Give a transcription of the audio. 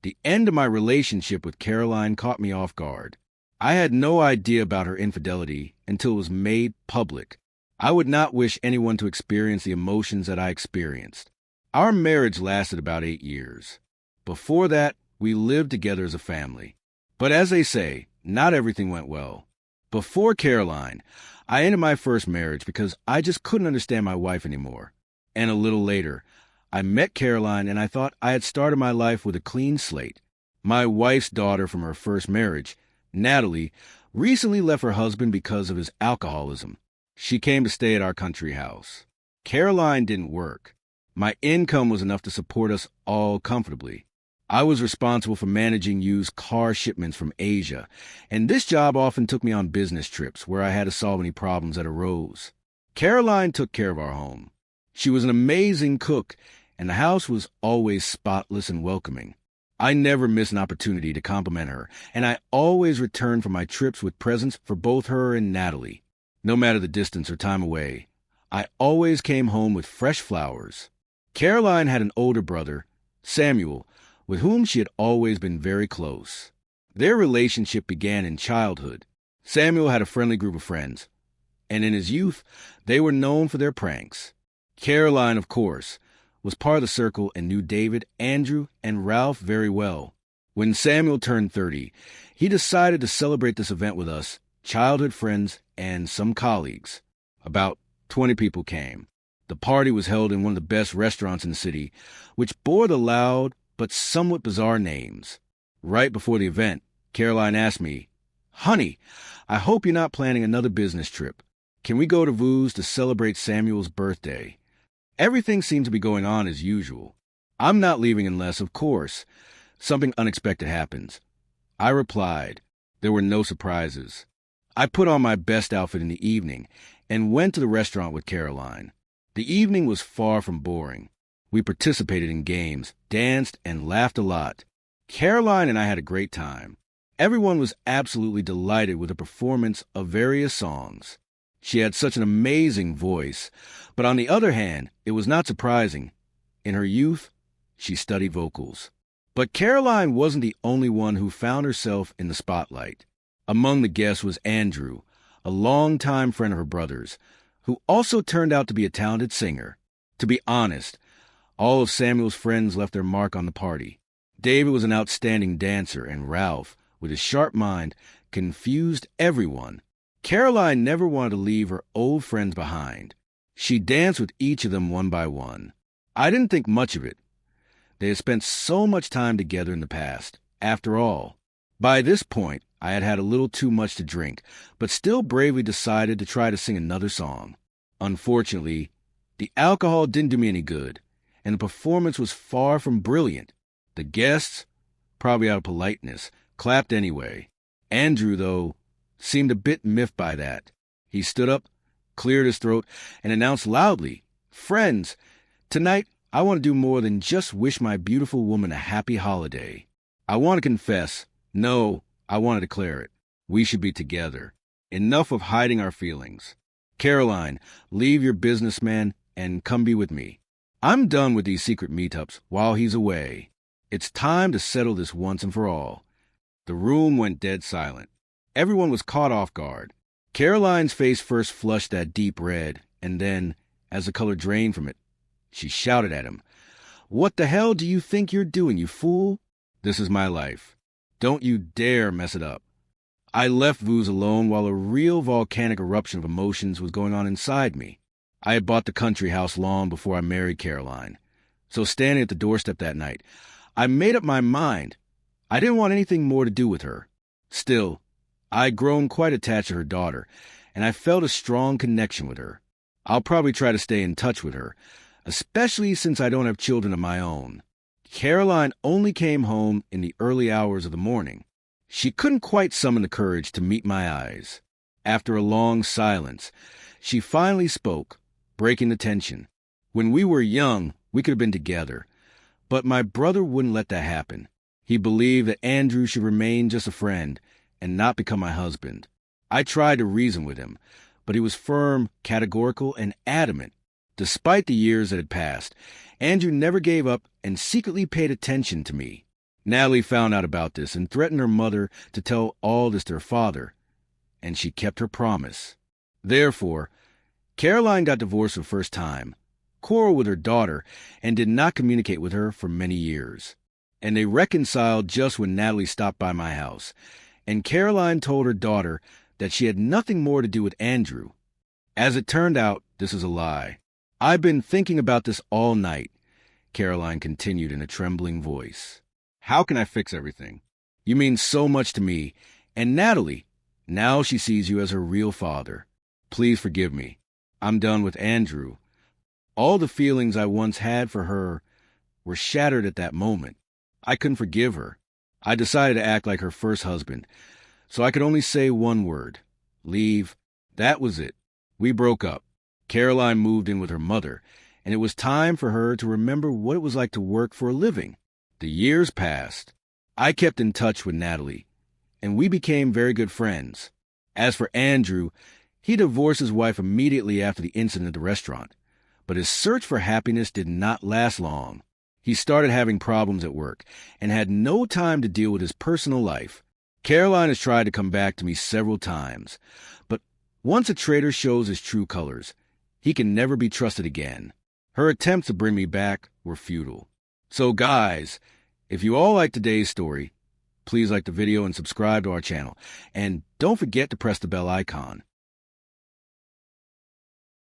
The end of my relationship with Caroline caught me off guard. I had no idea about her infidelity until it was made public. I would not wish anyone to experience the emotions that I experienced. Our marriage lasted about 8 years. Before that, we lived together as a family. But as they say, not everything went well. Before Caroline, I ended my first marriage because I just couldn't understand my wife anymore. And a little later, I met Caroline and I thought I had started my life with a clean slate. My wife's daughter from her first marriage, Natalie, recently left her husband because of his alcoholism. She came to stay at our country house. Caroline didn't work. My income was enough to support us all comfortably. I was responsible for managing used car shipments from Asia, and this job often took me on business trips where I had to solve any problems that arose. Caroline took care of our home. She was an amazing cook, and the house was always spotless and welcoming. I never missed an opportunity to compliment her, and I always returned from my trips with presents for both her and Natalie. No matter the distance or time away, I always came home with fresh flowers. Caroline had an older brother, Samuel, with whom she had always been very close. Their relationship began in childhood. Samuel had a friendly group of friends, and in his youth, they were known for their pranks. Caroline, of course, was part of the circle and knew David, Andrew, and Ralph very well. When Samuel turned 30, he decided to celebrate this event with us, childhood friends, and some colleagues. About 20 people came. The party was held in one of the best restaurants in the city, which bore the loud but somewhat bizarre names. Right before the event, Caroline asked me, "Honey, I hope you're not planning another business trip. Can we go to Vu's to celebrate Samuel's birthday?" Everything seemed to be going on as usual. I'm not leaving unless, of course, something unexpected happens. I replied, there were no surprises. I put on my best outfit in the evening and went to the restaurant with Caroline. The evening was far from boring. We participated in games, danced, and laughed a lot. Caroline and I had a great time. Everyone was absolutely delighted with the performance of various songs. She had such an amazing voice, but on the other hand, it was not surprising. In her youth, she studied vocals. But Caroline wasn't the only one who found herself in the spotlight. Among the guests was Andrew, a longtime friend of her brother's, who also turned out to be a talented singer. To be honest, all of Samuel's friends left their mark on the party. David was an outstanding dancer, and Ralph, with his sharp mind, confused everyone. Caroline never wanted to leave her old friends behind. She danced with each of them one by one. I didn't think much of it. They had spent so much time together in the past. After all, by this point, I had had a little too much to drink, but still bravely decided to try to sing another song. Unfortunately, the alcohol didn't do me any good, and the performance was far from brilliant. The guests, probably out of politeness, clapped anyway. Andrew, though, seemed a bit miffed by that. He stood up, cleared his throat, and announced loudly, "Friends, tonight I want to do more than just wish my beautiful woman a happy holiday. I want to confess, no, I want to declare it. We should be together. Enough of hiding our feelings. Caroline, leave your businessman and come be with me. I'm done with these secret meetups while he's away. It's time to settle this once and for all." The room went dead silent. Everyone was caught off guard. Caroline's face first flushed that deep red, and then, as the color drained from it, she shouted at him, "What the hell do you think you're doing, you fool? This is my life. Don't you dare mess it up." I left Vu's alone while a real volcanic eruption of emotions was going on inside me. I had bought the country house long before I married Caroline. So standing at the doorstep that night, I made up my mind. I didn't want anything more to do with her. Still, I'd grown quite attached to her daughter, and I felt a strong connection with her. I'll probably try to stay in touch with her, especially since I don't have children of my own. Caroline only came home in the early hours of the morning. She couldn't quite summon the courage to meet my eyes. After a long silence, she finally spoke, breaking the tension. "When we were young, we could have been together, but my brother wouldn't let that happen. He believed that Andrew should remain just a friend and not become my husband. I tried to reason with him, but he was firm, categorical, and adamant. Despite the years that had passed, Andrew never gave up and secretly paid attention to me. Natalie found out about this and threatened her mother to tell all this to her father, and she kept her promise. Therefore, Caroline got divorced for the first time, quarreled with her daughter, and did not communicate with her for many years. And they reconciled just when Natalie stopped by my house, and Caroline told her daughter that she had nothing more to do with Andrew. As it turned out, this is a lie. I've been thinking about this all night, Caroline continued in a trembling voice. How can I fix everything? You mean so much to me, and Natalie, now she sees you as her real father. Please forgive me. I'm done with Andrew. All the feelings I once had for her were shattered at that moment. I couldn't forgive her. I decided to act like her first husband, so I could only say one word: leave. That was it. We broke up. Caroline moved in with her mother, and it was time for her to remember what it was like to work for a living. The years passed. I kept in touch with Natalie, and we became very good friends. As for Andrew, he divorced his wife immediately after the incident at the restaurant, but his search for happiness did not last long. He started having problems at work and had no time to deal with his personal life. Caroline has tried to come back to me several times, but once a traitor shows his true colors, he can never be trusted again. Her attempts to bring me back were futile. So guys, if you all like today's story, please like the video and subscribe to our channel. And don't forget to press the bell icon.